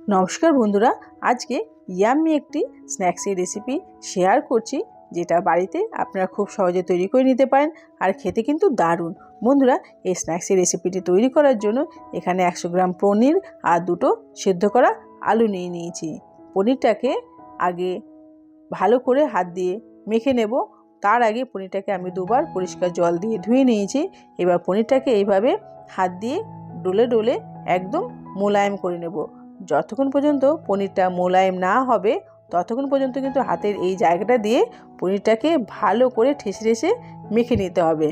নমস্কার বন্ধুরা, আজকে ইয়াম্মি একটি স্ন্যাক্সের রেসিপি শেয়ার করছি, যেটা বাড়িতে আপনারা খুব সহজে তৈরি করে নিতে পারেন আর খেতে কিন্তু দারুণ। বন্ধুরা, এই স্ন্যাক্সের রেসিপিটি তৈরি করার জন্য এখানে 100 গ্রাম পনির আর 2টো সেদ্ধ করা আলু নিয়ে নিয়েছি। পনিরটাকে আগে ভালো করে হাত দিয়ে মেখে নেব। তার আগে পনিরটাকে আমি 2বার পরিষ্কার জল দিয়ে ধুয়ে নিয়েছি। এবার পনিরটাকে এইভাবে হাত দিয়ে ডলে ডলে একদম মোলায়েম করে নেব। যতক্ষণ পর্যন্ত পনিরটা মোলায়েম না হবে ততক্ষণ পর্যন্ত কিন্তু হাতের এই জায়গাটা দিয়ে পনিরটাকে ভালো করে ঠেসে ঠেসে মেখে নিতে হবে।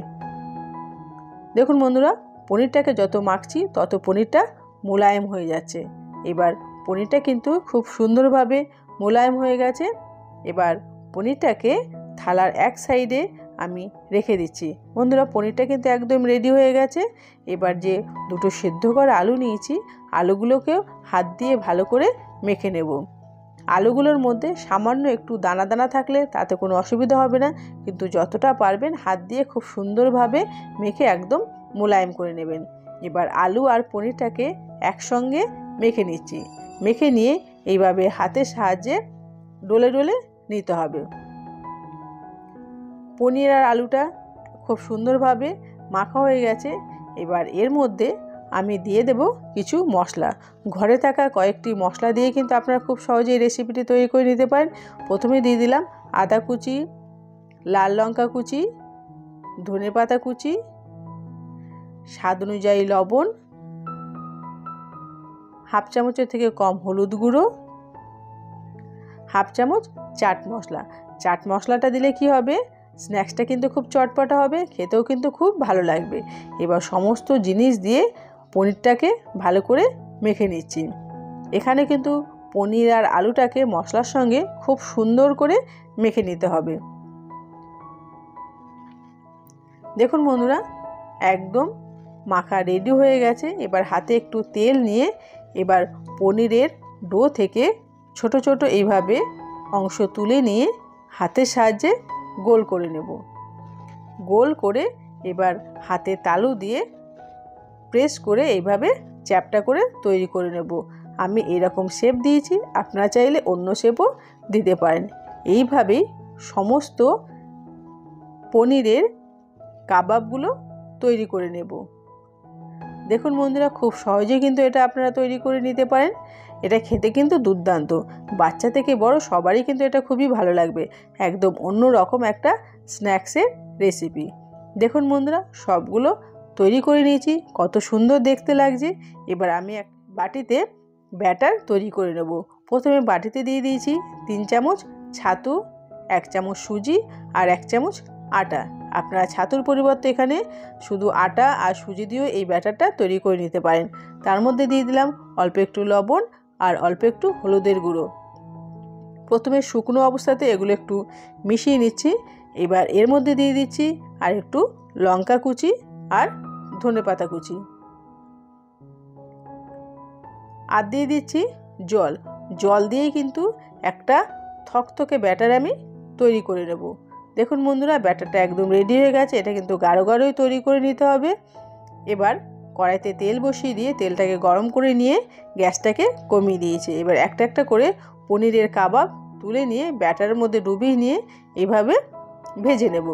দেখুন বন্ধুরা, পনিরটাকে যত মাখছি তত পনিরটা মোলায়েম হয়ে যাচ্ছে। এবার পনিরটা কিন্তু খুব সুন্দরভাবে মোলায়েম হয়ে গেছে। এবার পনিরটাকে থালার এক সাইডে আমি রেখে দিচ্ছি। বন্ধুরা, পনিরটা কিন্তু একদম রেডি হয়ে গেছে। এবার যে 2টো সেদ্ধ করা আলু নিয়েছি, আলুগুলোকেও হাত দিয়ে ভালো করে মেখে নেব। আলুগুলোর মধ্যে সামান্য একটু দানা দানা থাকলে তাতে কোনো অসুবিধা হবে না, কিন্তু যতটা পারবেন হাত দিয়ে খুব সুন্দরভাবে মেখে একদম মোলায়েম করে নেবেন। এবার আলু আর পনিরটাকে একসঙ্গে মেখে নিচ্ছি। মেখে নিয়ে এইভাবে হাতের সাহায্যে ডলে ডলে নিতে হবে। পনির আর আলুটা খুব সুন্দরভাবে মাখা হয়ে গেছে। এবার এর মধ্যে আমি দিয়ে দেব কিছু মশলা। ঘরে থাকা কয়েকটি মশলা দিয়ে কিন্তু আপনারা খুব সহজেই রেসিপিটি তৈরি করে নিতে পারেন। প্রথমে দিয়ে দিলাম আদা কুচি, লাল লঙ্কা কুচি, ধনেপাতা কুচি, স্বাদ অনুযায়ী লবণ, হাফ চামচের থেকে কম হলুদ গুঁড়ো, হাফ চামচ চাট মশলা। চাট মশলাটা দিলে কি হবে, স্ন্যাক্সটা কিন্তু খুব চটপটা হবে, খেতেও কিন্তু খুব ভালো লাগবে। এবার সমস্ত জিনিস দিয়ে পনিরটাকে ভালো করে মেখে নিচ্ছি। এখানে কিন্তু পনির আর আলুটাকে মশলার সঙ্গে খুব সুন্দর করে মেখে নিতে হবে। দেখুন বন্ধুরা, একদম মাখা রেডি হয়ে গেছে। এবার হাতে একটু তেল নিয়ে এবার পনিরের ডো থেকে ছোট ছোট এইভাবে অংশ তুলে নিয়ে হাতের সাহায্যে গোল করে নেব। গোল করে এবার হাতে তালু দিয়ে প্রেস করে এইভাবে চ্যাপটা করে তৈরি করে নেব। আমি এরকম শেপ দিয়েছি, আপনারা চাইলে অন্য শেপও দিতে পারেন। এইভাবেই সমস্ত পনিরের কাবাবগুলো তৈরি করে নেব। দেখুন বন্ধুরা, খুব সহজেই কিন্তু এটা আপনারা তৈরি করে নিতে পারেন। এটা খেতে কিন্তু দুর্দান্ত, বাচ্চা থেকে বড় সবারই কিন্তু এটা খুবই ভালো লাগবে। একদম অন্য রকম একটা স্ন্যাক্সের রেসিপি। দেখুন বন্ধুরা, সবগুলো তৈরি করে নিয়েছি, কত সুন্দর দেখতে লাগছে। এবার আমি এক বাটিতে ব্যাটার তৈরি করে নেব। প্রথমে বাটিতে দিয়ে দিয়েছি 3 চামচ ছাতু, 1 চামচ সুজি আর 1 চামচ আটা। আপনারা ছাতুর পরিবর্তে এখানে শুধু আটা আর সুজি দিয়েও এই ব্যাটারটা তৈরি করে নিতে পারেন। তার মধ্যে দিয়ে দিলাম অল্প একটু লবণ আর অল্প একটু হলুদের গুঁড়ো। প্রথমে শুকনো অবস্থাতে এগুলো একটু মিশিয়ে নিচ্ছি। এবার এর মধ্যে দিয়ে দিচ্ছি আর একটু লঙ্কা কুচি আর ধনেপাতা কুচি, আর দিয়ে দিচ্ছি জল। জল দিয়েই কিন্তু একটা থকথকে ব্যাটার আমি তৈরি করে নেব। দেখুন বন্ধুরা, ব্যাটারটা একদম রেডি হয়ে গেছে। এটা কিন্তু গাঢ় গাঢ়ই তৈরি করে নিতে হবে। এবার কড়াইতে তেল বসিয়ে দিয়ে তেলটাকে গরম করে নিয়ে গ্যাসটাকে কমিয়ে দিয়েছি। এবার একটা একটা করে পনিরের কাবাব তুলে নিয়ে ব্যাটারের মধ্যে ডুবিয়ে নিয়ে এইভাবে ভেজে নেব।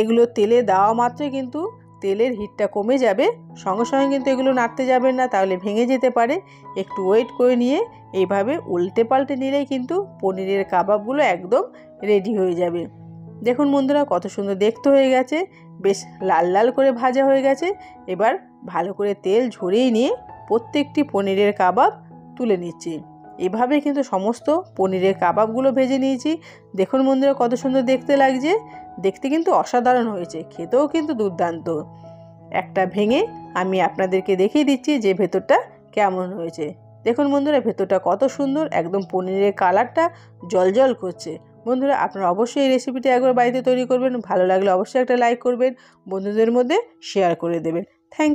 এগুলো তেলে দেওয়া মাত্রই কিন্তু তেলের হিটটা কমে যাবে। সঙ্গে সঙ্গে কিন্তু এগুলো নাড়তে যাবেন না, তাহলে ভেঙে যেতে পারে। একটু ওয়েট করে নিয়ে এইভাবে উল্টে পাল্টে নিলেই কিন্তু পনিরের কাবাবগুলো একদম রেডি হয়ে যাবে। দেখুন বন্ধুরা, কত সুন্দর দেখতে হয়ে গেছে, বেশ লাল লাল করে ভাজা হয়ে গেছে। এবার ভালো করে তেল ঝরিয়ে নিয়ে প্রত্যেকটি পনিরের কাবাব তুলে নিচ্ছি। এভাবে কিন্তু সমস্ত পনিরের কাবাবগুলো ভেজে নিয়েছি। দেখুন বন্ধুরা, কত সুন্দর দেখতে লাগছে। দেখতে কিন্তু অসাধারণ হয়েছে, খেতেও কিন্তু দুর্দান্ত। একটা ভেঙে আমি আপনাদেরকে দেখিয়ে দিচ্ছি যে ভেতরটা কেমন হয়েছে। দেখুন বন্ধুরা, ভেতরটা কত সুন্দর, একদম পনিরের কালারটা জলজল করছে। বন্ধুরা, আপনারা অবশ্যই এই রেসিপিটি একবার বাড়িতে তৈরি করবেন। ভালো লাগলে অবশ্যই একটা লাইক করবেন, বন্ধুদের মধ্যে শেয়ার করে দেবেন। থ্যাংক